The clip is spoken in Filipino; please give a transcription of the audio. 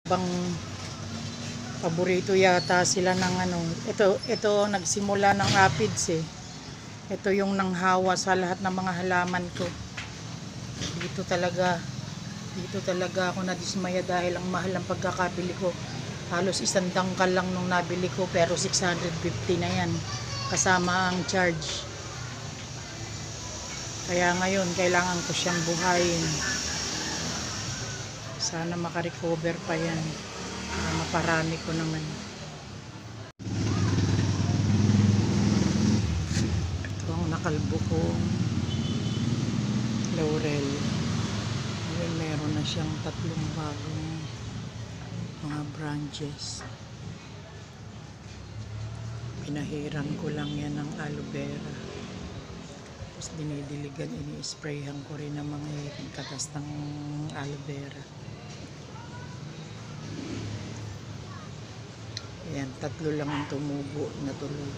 Bang paborito yata sila ng ano. Ito nagsimula ng aphids eh. Ito yung nanghawa sa lahat ng mga halaman ko. Dito talaga ako nadismaya dahil ang mahal ng pagkakabili ko. Halos 1 dangkal lang nung nabili ko, pero 650 na yan kasama ang charge. Kaya ngayon kailangan ko siyang buhayin. Sana makarecover pa yan. Maparami ko naman. Ito ang nakalbo kong laurel. Ngayon meron na siyang 3 bagong mga branches. Pinahiran ko lang yan ng aloe vera. Tapos dinidiligan, ini-sprayhan ko rin ng mga katas ng aloe vera. Ayan, 3 lang ang tumubo na tuloy.